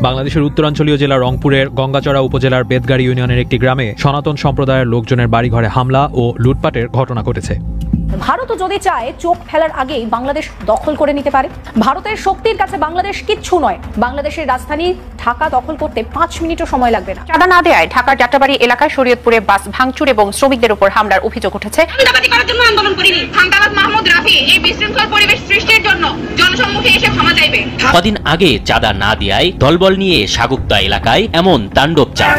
বাংলাদেশের উত্তরাঞ্চলীয় জেলা রংপুরের গঙ্গাচড়া উপজেলার বেদগাড়ি ইউনিয়নের একটি গ্রামে সনাতন সম্প্রদায়ের লোকজনের বাড়িঘরে হামলা ও লুটপাটের ঘটনা ঘটেছে। ভারত যদি চায় চোখ ফেলার আগেই বাংলাদেশ দখল করে নিতে পারে। ভারতের শক্তির কাছে বাংলাদেশ কিচ্ছু নয়। বাংলাদেশের রাজধানী ঢাকা দখল করতে 5 মিনিটও সময় লাগবে না। চাঁদা না দেয়ায় ঢাকার যাত্রাবাড়ি এলাকায় শরীয়তপুরে বাস ভাঙচুর এবং শ্রমিকদের উপর হামলার অভিযোগ উঠেছে। চাঁদাবাজি করার জন্য আন্দোলন করিনি। খানদালাত মাহমুদ রাফি এই বিশৃঙ্খল পরিবেশ সৃষ্টির জন্য জনসম্মুখে এসে ক্ষমা চাইবে। কদিন আগে চাঁদা না দেয়ায় দলবল নিয়ে সাগুপ্তা এলাকায় এমন তাণ্ডব চায়।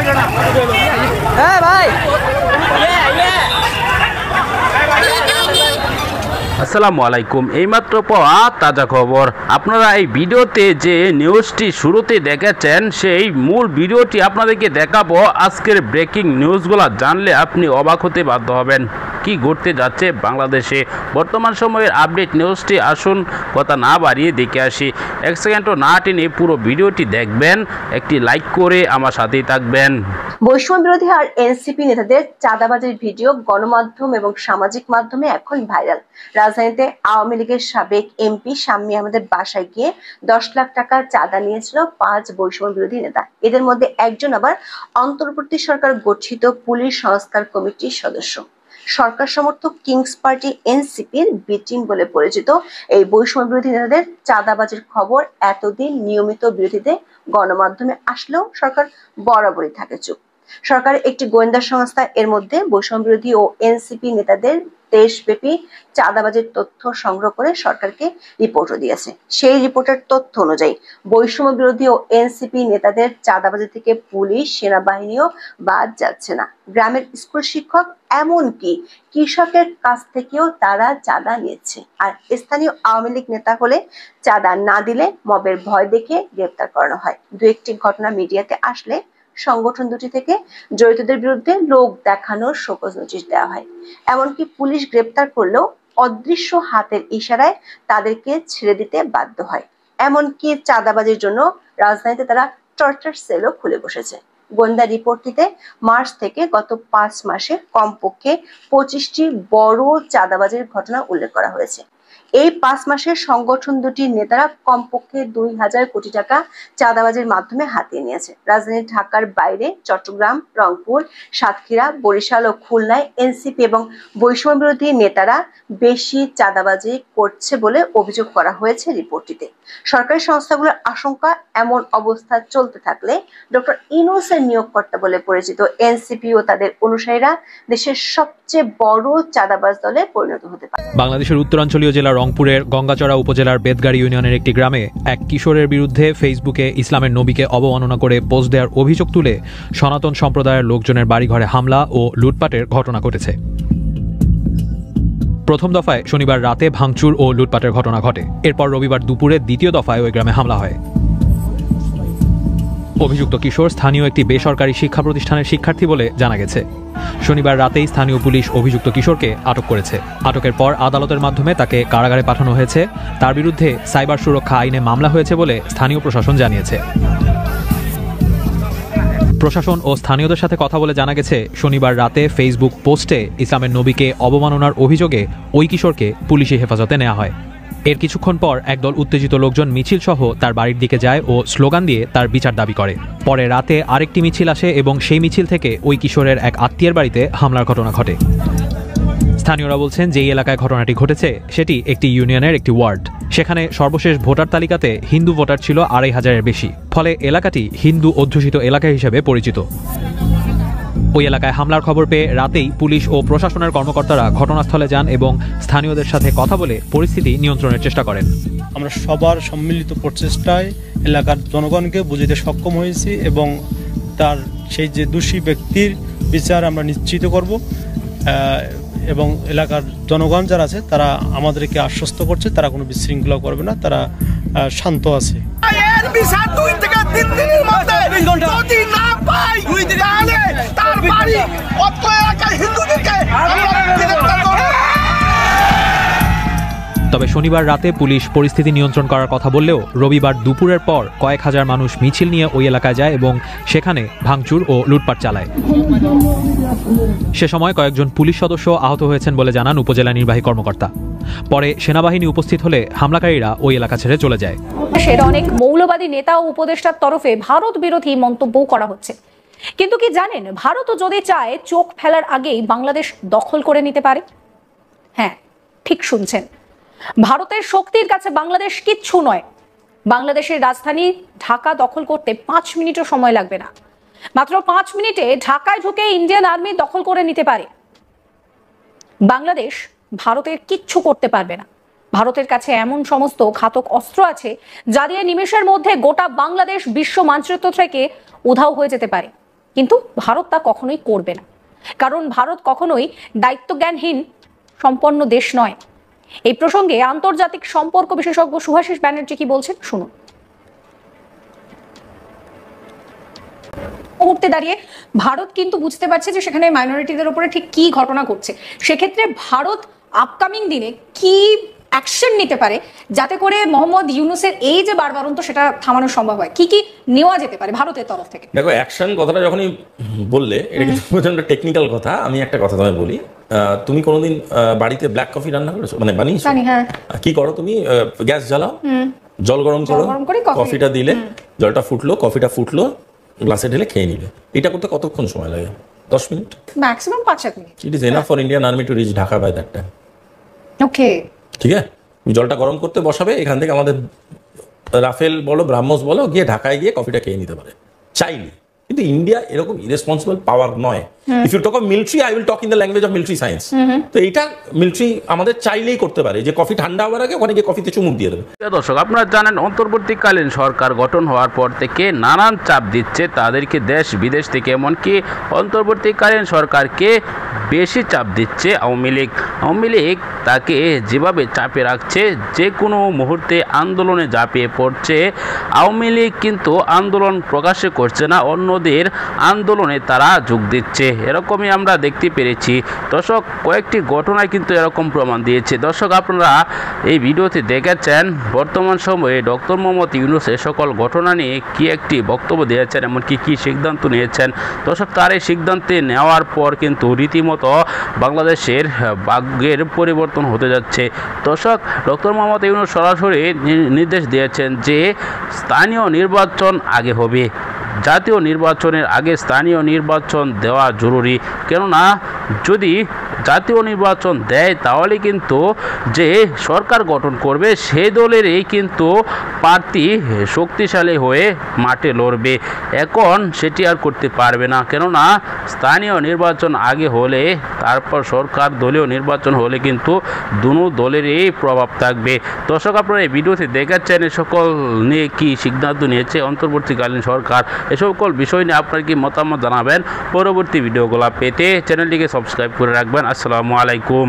আসসালামু আলাইকুম। এইমাত্র পাওয়া তাজা খবর। আপনারা এই ভিডিওতে যে নিউজটি শুরুতে দেখেছেন সেই মূল ভিডিওটি আপনাদেরকে দেখাবো। আজকের ব্রেকিং নিউজগুলো জানলে আপনি অবাক হতে বাধ্য হবেন। কি ঘটতে যাচ্ছে বাংলাদেশে বর্তমান সময়ের আপডেট নিউজটি আসুন কথা না বাড়িয়ে দেখে আসি। এক সেকেন্ডও না টেনে পুরো ভিডিওটি দেখবেন, একটি লাইক করে আমার সাথেই থাকবেন। বৈষম্য বিরোধী আর এনসিপি নেতাদের চাঁদাবাজির ভিডিও গণমাধ্যম এবং সামাজিক মাধ্যমে এখন ভাইরাল। রাজধানীতে আওয়ামী লীগের সাবেক এমপি শাম্মী আহমেদের বাসায় গিয়ে 10 লাখ টাকা চাঁদা নিয়েছিল 5 বৈষম্য বিরোধী নেতা। এদের মধ্যে একজন আবার অন্তর্বর্তী সরকার গঠিত পুলিশ সংস্কার কমিটির সদস্য। সরকার সমর্থক কিংস পার্টি এনসিপির বি টিম বলে পরিচিত এই বৈষম্য বিরোধী নেতাদের চাঁদাবাজির খবর এতদিন নিয়মিত বিরোধীতে গণমাধ্যমে আসলেও সরকার বরাবরই থাকে চুপ। সরকারের একটি গোয়েন্দা সংস্থা এর মধ্যে বৈষম্য বিরোধী ও এনসিপি নেতাদের দেশব্যাপী চাঁদাবাজির তথ্য সংগ্রহ করে সরকারকে রিপোর্টও দিয়েছে। সেই রিপোর্টের তথ্য অনুযায়ী বৈষম্য বিরোধী ও এনসিপি নেতাদের চাঁদাবাজি থেকে পুলিশ, সেনাবাহিনীও বাদ যাচ্ছে না। গ্রামের স্কুল শিক্ষক এমনকি কৃষকের কাছ থেকেও তারা চাঁদা নিচ্ছে। আর স্থানীয় আওয়ামী লীগ নেতা হলে চাঁদা না দিলে মবের ভয় দেখে গ্রেপ্তার করানো হয়। দু একটি ঘটনা মিডিয়াতে আসলে সংগঠন দুটি থেকে জড়িতদের বিরুদ্ধে লোক দেখানোর শোকজ নোটিশ দেওয়া হয়। এমনকি পুলিশ গ্রেপ্তার করলেও অদৃশ্য হাতের ইশারায় তাদেরকে ছেড়ে দিতে বাধ্য হয়। এমনকি চাঁদাবাজির জন্য রাজধানীতে তারা টর্চার সেলও খুলে বসেছে। গোয়েন্দা রিপোর্টটিতে মার্চ থেকে গত 5 মাসে কমপক্ষে 25টি বড় চাঁদাবাজির ঘটনা উল্লেখ করা হয়েছে। এই 5 মাসে সংগঠন দুটির নেতারা কমপক্ষে 2000 কোটি টাকা চাঁদাবাজির মাধ্যমে হাতিয়ে নিয়েছে। রাজধানী ঢাকার বাইরে চট্টগ্রাম, রংপুর, সাতক্ষীরা, বরিশাল ও খুলনায় এনসিপি এবং বৈষম্য বিরোধী নেতারা বেশি চাঁদাবাজি করছে বলে অভিযোগ করা হয়েছে রিপোর্টটিতে। সরকারি সংস্থাগুলোর আশঙ্কা, এমন অবস্থা চলতে থাকলে ডক্টর ইউনূসের নিয়োগকর্তা বলে পরিচিত এনসিপি ও তাদের অনুসারীরা দেশের সবচেয়ে বড় চাঁদাবাজ দলে পরিণত হতে পারে। বাংলাদেশের উত্তরাঞ্চলীয় জেলা রংপুরের গঙ্গাচড়া উপজেলার বেদগাড়ি ইউনিয়নের একটি গ্রামে এক কিশোরের বিরুদ্ধে ফেসবুকে ইসলামের নবীকে অবমাননা করে পোস্ট দেওয়ার অভিযোগ তুলে সনাতন সম্প্রদায়ের লোকজনের বাড়িঘরে হামলা ও লুটপাটের ঘটনা ঘটেছে। প্রথম দফায় শনিবার রাতে ভাঙচুর ও লুটপাটের ঘটনা ঘটে। এরপর রবিবার দুপুরে দ্বিতীয় দফায় ওই গ্রামে হামলা হয়। অভিযুক্ত কিশোর স্থানীয় একটি বেসরকারি শিক্ষা প্রতিষ্ঠানের শিক্ষার্থী বলে জানা গেছে। শনিবার রাতেই স্থানীয় পুলিশ অভিযুক্ত কিশোরকে আটক করেছে। আটকের পর আদালতের মাধ্যমে তাকে কারাগারে পাঠানো হয়েছে। তার বিরুদ্ধে সাইবার সুরক্ষা আইনে মামলা হয়েছে বলে স্থানীয় প্রশাসন জানিয়েছে। প্রশাসন ও স্থানীয়দের সাথে কথা বলে জানা গেছে, শনিবার রাতে ফেসবুক পোস্টে ইসলামের নবীকে অবমাননার অভিযোগে ওই কিশোরকে পুলিশি হেফাজতে নেওয়া হয়। এর কিছুক্ষণ পর একদল উত্তেজিত লোকজন মিছিল সহ তার বাড়ির দিকে যায় ও স্লোগান দিয়ে তার বিচার দাবি করে। পরে রাতে আরেকটি মিছিল আসে এবং সেই মিছিল থেকে ওই কিশোরের এক আত্মীয়ের বাড়িতে হামলার ঘটনা ঘটে। স্থানীয়রা বলছেন, যেই এলাকায় ঘটনাটি ঘটেছে সেটি একটি ইউনিয়নের একটি ওয়ার্ড। সেখানে সর্বশেষ ভোটার তালিকাতে হিন্দু ভোটার ছিল 2500-এর বেশি। ফলে এলাকাটি হিন্দু অধ্যুষিত এলাকা হিসেবে পরিচিত। ওই এলাকায় হামলার খবর পেয়ে রাতেই পুলিশ ও প্রশাসনের কর্মকর্তারা ঘটনাস্থলে যান এবং স্থানীয়দের সাথে কথা বলে পরিস্থিতি নিয়ন্ত্রণের চেষ্টা করেন। আমরা সবার সম্মিলিত প্রচেষ্টায় এলাকার জনগণকে বুঝিতে সক্ষম হয়েছি এবং তার সেই যে দোষী ব্যক্তির বিচার আমরা নিশ্চিত করব এবং এলাকার জনগণ যারা আছে তারা আমাদেরকে আশ্বস্ত করছে তারা কোনো বিশৃঙ্খলা করবে না, তারা শান্ত আছে। তবে শনিবার রাতে পুলিশ পরিস্থিতি নিয়ন্ত্রণ করার কথা বললেও রবিবার দুপুরের পর কয়েক হাজার মানুষ মিছিল নিয়ে ওই এলাকায় যায় এবং সেখানে ভাঙচুর ও লুটপাট চালায়। সে সময় কয়েকজন পুলিশ সদস্য আহত হয়েছেন বলে জানান উপজেলা নির্বাহী কর্মকর্তা। পরে সেনাবাহিনী উপস্থিত হলে হামলাকারীরা ওই এলাকা ছেড়ে চলে যায়। দেশের অনেক মৌলবাদী নেতা ও উপদেষ্টার তরফে ভারত বিরোধী মন্তব্য করা হচ্ছে, কিন্তু কি জানেন ভারতও যদি চায় চোখ ফেলার আগেই বাংলাদেশ দখল করে নিতে পারে। হ্যাঁ, ঠিক শুনছেন, ভারতের শক্তির কাছে বাংলাদেশ কিচ্ছু নয়। বাংলাদেশের রাজধানী ঢাকা দখল করতে 5 মিনিটও সময় লাগবে না। মাত্র 5 মিনিটে ঢাকায় ঢুকে ইন্ডিয়ান আর্মি দখল করে নিতে পারে। বাংলাদেশ ভারতের কিচ্ছু করতে পারবে না। ভারতের কাছে এমন সমস্ত ঘাতক অস্ত্র আছে যা দিয়ে নিমেষের মধ্যে গোটা বাংলাদেশ বিশ্ব মানচিত্র থেকে উধাও হয়ে যেতে পারে, কিন্তু ভারত তা কখনোই করবে না, কারণ ভারত কখনোই দায়িত্বজ্ঞানহীন সম্পন্ন দেশ নয়। এই প্রসঙ্গে আন্তর্জাতিক সম্পর্ক বিশেষজ্ঞ শুভাশিস ব্যানার্জি কি বলছেন শুনুন। মুহূর্তে দাঁড়িয়ে ভারত কিন্তু বুঝতে পারছে যে সেখানে মাইনরিটিদের উপরে ঠিক কি ঘটনা ঘটছে। সেক্ষেত্রে ভারত আপকামিং দিনে কি অ্যাকশন নিতে পারে যাতে করে মোহাম্মদ ইউনূসের এই যে বারবারন্ত সেটা থামানো সম্ভব হয়, কি কি নেওয়া যেতে পারে ভারতের তরফ থেকে? দেখো, অ্যাকশন কথাটা যখনই বললে এটা কিন্তু প্রচন্ড টেকনিক্যাল কথা। আমি একটা কথা তোমায় বলি, তুমি কোনোদিন বাড়িতে ব্ল্যাক কফি রান্না করেছো, মানে বানিয়েছো? হ্যাঁ। কি করো তুমি? গ্যাস জ্বালাও, জল গরম করো, কফিটা দিলে, জলটা ফুটলো, কফিটা ফুটলো, গ্লাসে ঢেলে খেয়ে নিবে। এটা করতে কতক্ষণ সময় লাগে? 10 minute, maximum 5-7 minute. It is enough for Indian army to reach Dhaka by that time. Okay, ঠিক আছে, জলটা গরম করতে বসাবে, এখান থেকে আমাদের রাফেল বলো, ব্রাহ্মস বলো, গিয়ে ঢাকায় গিয়ে কফিটা খেয়ে নিতে পারে চাইলে। কিন্তু ইন্ডিয়া এরকম ইরেসপন্সিবল পাওয়ার নয়। If you talk of military, I will talk in the language of military science. তো এইটা মিলিটারি আমাদের চাইলেই করতে পারে, যে কফি ঠান্ডা হওয়ার আগে ওখানে গিয়ে কফিতে চুমুক দিয়ে দেবে। দর্শক, আপনারা জানেন অন্তর্বর্তীকালীন সরকার গঠন হওয়ার পর থেকে নানান চাপ দিচ্ছে তাদেরকে দেশ বিদেশ থেকে, এমনকি অন্তর্বর্তীকালীন সরকারকে বেশি চাপ দিচ্ছে আওয়ামী লীগ। আওয়ামী লীগ তাকে যেভাবে চাপে রাখছে, যে কোনো মুহূর্তে আন্দোলনে ঝাঁপিয়ে পড়ছে। আওয়ামী লীগ কিন্তু আন্দোলন প্রকাশ্যে করছে না, অন্যদের আন্দোলনে তারা যোগ দিচ্ছে, এরকমই আমরা দেখতে পেরেছি। দর্শক, কয়েকটি ঘটনায় কিন্তু এরকম প্রমাণ দিয়েছে। দর্শক, আপনারা এই ভিডিওতে দেখেছেন বর্তমান সময়ে ডক্টর মোহাম্মদ ইউনূস এ সকল ঘটনা নিয়ে কি একটি বক্তব্য দিয়েছেন, এমনকি কি সিদ্ধান্ত নিয়েছেন। দর্শক, তার এই সিদ্ধান্তে নেওয়ার পর কিন্তু রীতিমতো বাংলাদেশের ভাগ্যের পরিবর্তন হতে যাচ্ছে। দর্শক, ডক্টর মোহাম্মদ ইউনূস সরাসরি নির্দেশ দিয়েছেন যে স্থানীয় নির্বাচন আগে হবে, জাতীয় নির্বাচনের আগে স্থানীয় নির্বাচন দেওয়া জরুরি। কেননা যদি জাতীয় নির্বাচন দেয় তাহলে কিন্তু যে সরকার গঠন করবে সেই দলেরই কিন্তু প্রার্থী শক্তিশালী হয়ে মাঠে লড়বে। এখন সেটি আর করতে পারবে না, কেননা স্থানীয় নির্বাচন আগে হলে তারপর সরকার দলীয় নির্বাচন হলে কিন্তু দুনো দলেরই প্রভাব থাকবে। দর্শক, আপনারা এই ভিডিওতে দেখাচ্ছেন এ সকল নিয়ে কি সিদ্ধান্ত নিয়েছে অন্তর্বর্তীকালীন সরকার। এ সকল বিষয় নিয়ে আপনার কি মতামত জানাবেন। পরবর্তী ভিডিওগুলো পেতে চ্যানেলটিকে সাবস্ক্রাইব করে রাখবেন। আসসালামু আলাইকুম।